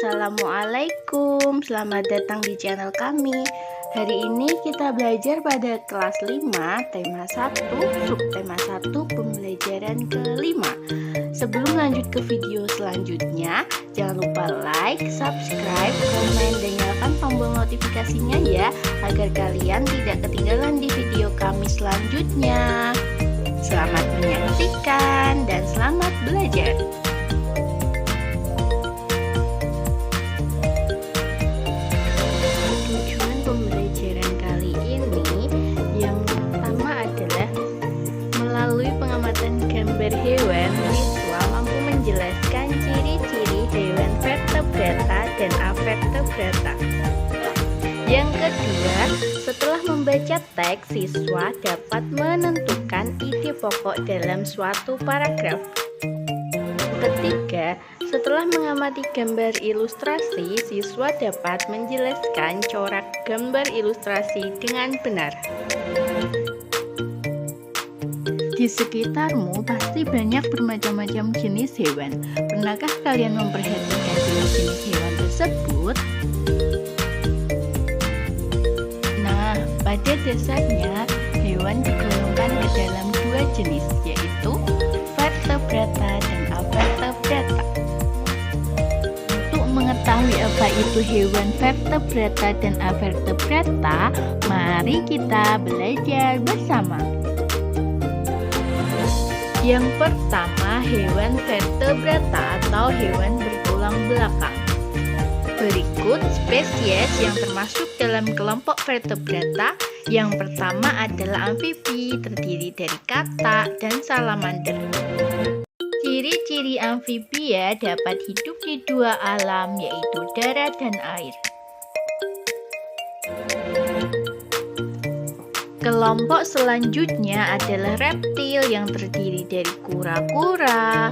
Assalamualaikum, selamat datang di channel kami. Hari ini kita belajar pada kelas 5, tema 1, subtema 1, pembelajaran kelima. Sebelum lanjut ke video selanjutnya, jangan lupa like, subscribe, komen, dan nyalakan tombol notifikasinya ya, agar kalian tidak ketinggalan di video kami selanjutnya. Selamat menyaksikan dan selamat belajar. Pembelajaran kali ini yang pertama adalah melalui pengamatan gambar hewan, siswa mampu menjelaskan ciri-ciri hewan vertebrata dan avertebrata. Yang kedua, setelah membaca teks, siswa dapat menentukan ide pokok dalam suatu paragraf. Ketiga, setelah mengamati gambar ilustrasi, siswa dapat menjelaskan corak gambar ilustrasi dengan benar. Di sekitarmu pasti banyak bermacam-macam jenis hewan. Pernahkah kalian memperhatikan jenis-jenis hewan tersebut? Nah, pada dasarnya hewan digolongkan ke dalam dua jenis, yaitu vertebrata dan avertebrata. Mengetahui apa itu hewan vertebrata dan avertebrata, mari kita belajar bersama. Yang pertama, hewan vertebrata atau hewan bertulang belakang. Berikut spesies yang termasuk dalam kelompok vertebrata. Yang pertama adalah amfibi, terdiri dari katak dan salamander. Ciri-ciri amfibia dapat hidup di dua alam, yaitu darat dan air. Kelompok selanjutnya adalah reptil yang terdiri dari kura-kura,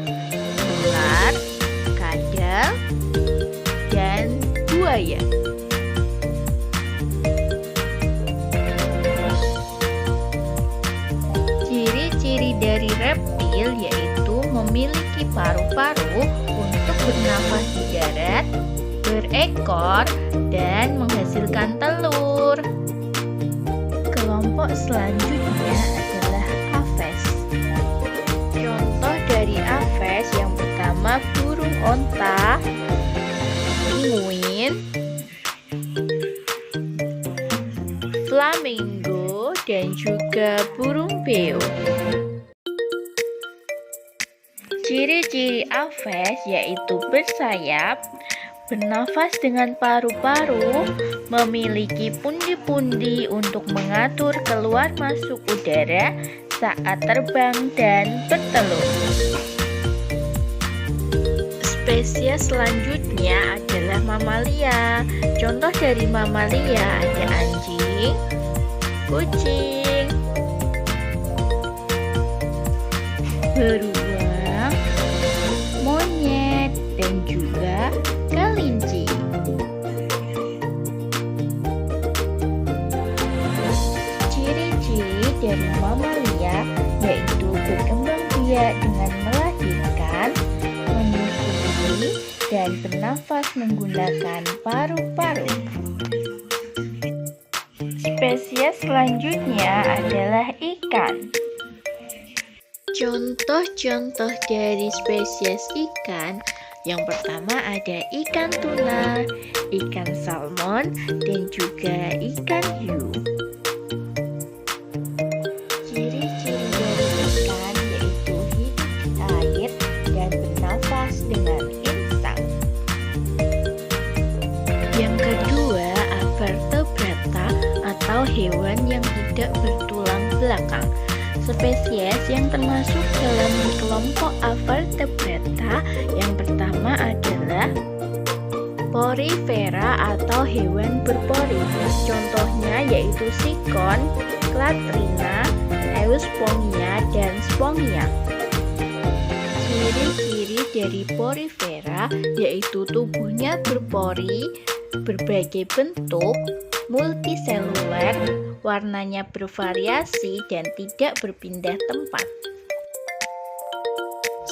ular, kadal, dan buaya. Ciri-ciri dari reptil yaitu memiliki paru-paru untuk bernafas di darat, berekor, dan menghasilkan telur. Kelompok selanjutnya adalah aves. Contoh dari aves yang pertama burung onta, pinguin, flamingo, dan juga burung beo. Ciri-ciri aves yaitu bersayap, bernafas dengan paru-paru, memiliki pundi-pundi untuk mengatur keluar masuk udara saat terbang dan bertelur. Spesies selanjutnya adalah mamalia. Contoh dari mamalia ada anjing, kucing, beruang, monyet, dan juga kelinci. Ciri-ciri dari mamalia yaitu berkembang biak dengan melahirkan, menyusui, dan bernafas menggunakan paru-paru. Spesies selanjutnya adalah ikan. Contoh-contoh dari spesies ikan, yang pertama ada ikan tuna, ikan salmon, dan juga ikan hiu. Ciri-ciri dari ikan yaitu hidup di air dan bernafas dengan insang. Yang kedua, avertebrata atau hewan yang tidak bertulang belakang. Spesies yang termasuk dalam kelompok avertebrata yang pertama adalah porifera atau hewan berpori. Contohnya yaitu sikon, latrina, euspongia, dan spongia. Ciri-ciri dari porifera yaitu tubuhnya berpori, berbagai bentuk, multiseluler, warnanya bervariasi dan tidak berpindah tempat.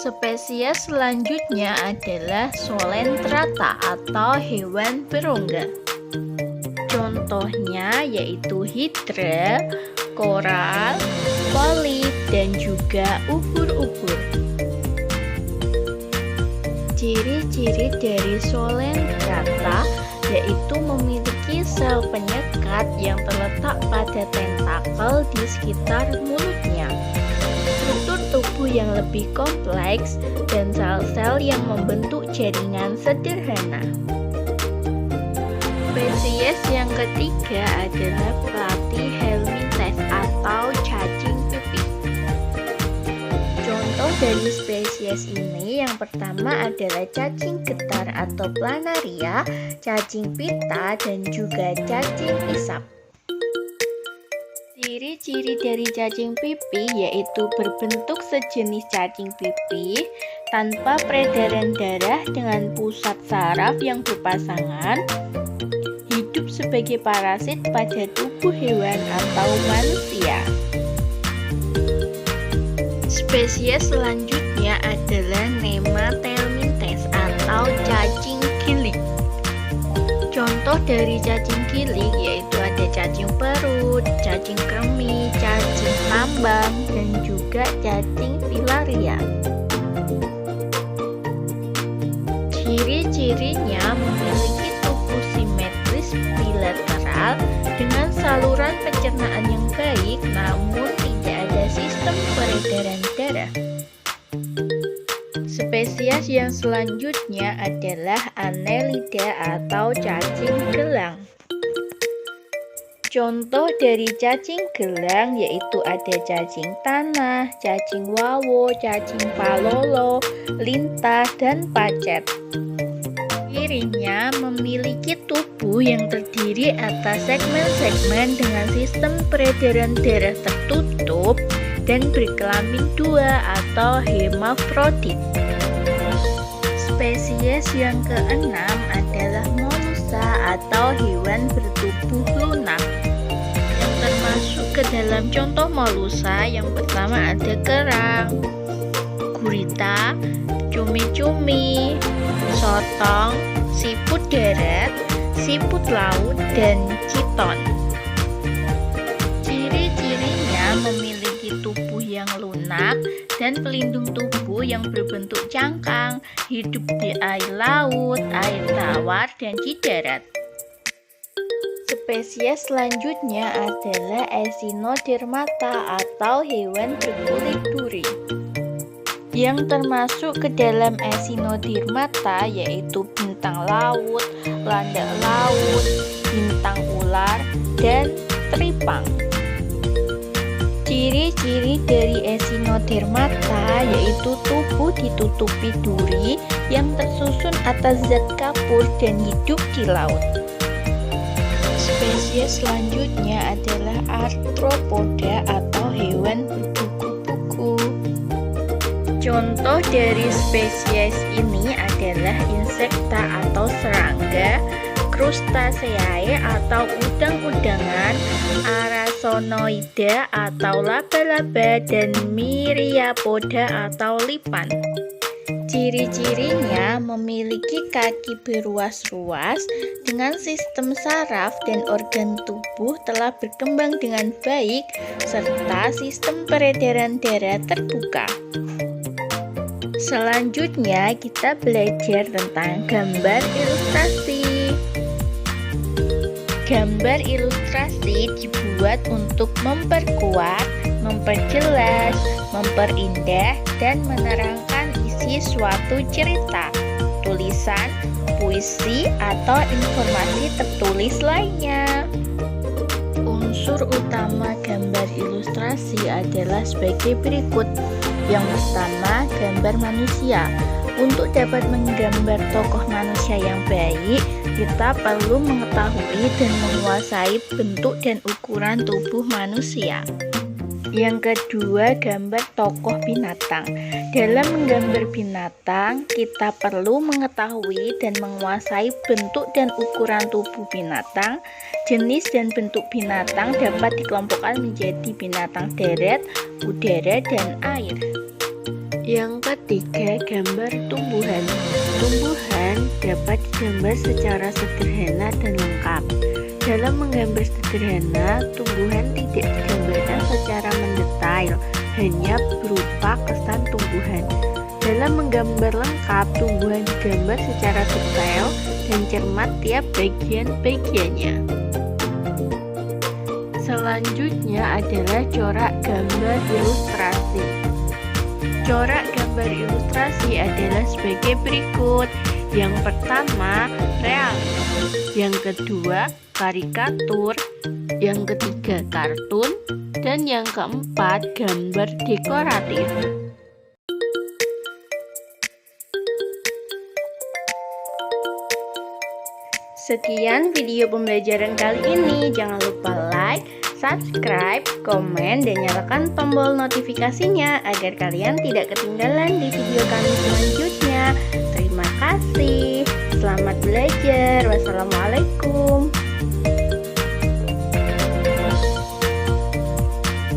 Spesies selanjutnya adalah Solentrata atau hewan berongga. Contohnya yaitu hidra, koral, polip, dan juga ubur-ubur. Ciri-ciri dari Solentrata yaitu memiliki sel penyekat yang terletak pada tentakel di sekitar mulutnya, struktur tubuh yang lebih kompleks, dan sel-sel yang membentuk jaringan sederhana. Spesies yang ketiga adalah Platyhelminthes atau cacing pipih. Contoh dari spesies ini yang pertama adalah cacing getar atau planaria, cacing pita, dan juga cacing isap. Ciri-ciri dari cacing pipih yaitu berbentuk sejenis cacing pipih, tanpa peredaran darah dengan pusat saraf yang berpasangan, hidup sebagai parasit pada tubuh hewan atau manusia. Spesies selanjutnya adalah Nemathelminthes atau cacing gilik. Contoh dari cacing gilik yaitu ada cacing perut, cacing kremi, cacing tambang, dan juga cacing filaria. Ciri-cirinya memiliki tubuh simetris bilateral dengan saluran pencernaan yang baik, namun tidak ada sistem peredaran darah. Spesies yang selanjutnya adalah Annelida atau cacing gelang. Contoh dari cacing gelang yaitu ada cacing tanah, cacing wawo, cacing palolo, lintah, dan pacet. Cirinya memiliki tubuh yang terdiri atas segmen-segmen dengan sistem peredaran darah tertutup dan berkelamin dua atau hermafrodit. Spesies yang keenam adalah Molussa atau hewan bertubuh lunak. Yang termasuk ke dalam contoh Molussa yang pertama ada kerang, gurita, cumi-cumi, sotong, siput darat, siput laut, dan chiton. Ciri-cirinya memiliki tubuh yang lunak dan pelindung tubuh yang berbentuk cangkang, hidup di air laut, air tawar, dan di darat. Spesies selanjutnya adalah Echinodermata atau hewan berkulit duri. Yang termasuk ke dalam Echinodermata yaitu bintang laut, landak laut, bintang ular, dan tripang. Ciri-ciri dari Echinodermata yaitu tubuh ditutupi duri yang tersusun atas zat kapur dan hidup di laut. Spesies selanjutnya adalah Arthropoda atau hewan berkuku-kuku. Contoh dari spesies ini adalah insekta atau serangga, Crustaceae atau udang-udangan, Arasonoida atau laba-laba, dan Myriapoda atau lipan. Ciri-cirinya memiliki kaki beruas-ruas dengan sistem saraf dan organ tubuh telah berkembang dengan baik serta sistem peredaran darah terbuka. Selanjutnya kita belajar tentang gambar ilustrasi. Gambar ilustrasi dibuat untuk memperkuat, memperjelas, memperindah, dan menerangkan isi suatu cerita, tulisan, puisi, atau informasi tertulis lainnya. Unsur utama gambar ilustrasi adalah sebagai berikut. Yang pertama, gambar manusia. Untuk dapat menggambar tokoh manusia yang baik, kita perlu mengetahui dan menguasai bentuk dan ukuran tubuh manusia. Yang kedua, gambar tokoh binatang. Dalam menggambar binatang, kita perlu mengetahui dan menguasai bentuk dan ukuran tubuh binatang. Jenis dan bentuk binatang dapat dikelompokkan menjadi binatang darat, udara, dan air. Yang ketiga, gambar tumbuhan. Tumbuhan dapat digambar secara sederhana dan lengkap. Dalam menggambar sederhana, tumbuhan tidak digambarkan secara mendetail, hanya berupa kesan tumbuhan. Dalam menggambar lengkap, tumbuhan digambar secara detail dan cermat tiap bagian-bagiannya. Selanjutnya adalah corak gambar ilustrasi. Corak gambar ilustrasi adalah sebagai berikut. Yang pertama, realis. Yang kedua, karikatur. Yang ketiga, kartun. Dan yang keempat, gambar dekoratif. Sekian video pembelajaran kali ini. Jangan lupa like, subscribe, komen, dan nyalakan tombol notifikasinya agar kalian tidak ketinggalan di video kami selanjutnya. Terima kasih. Selamat belajar. Wassalamualaikum.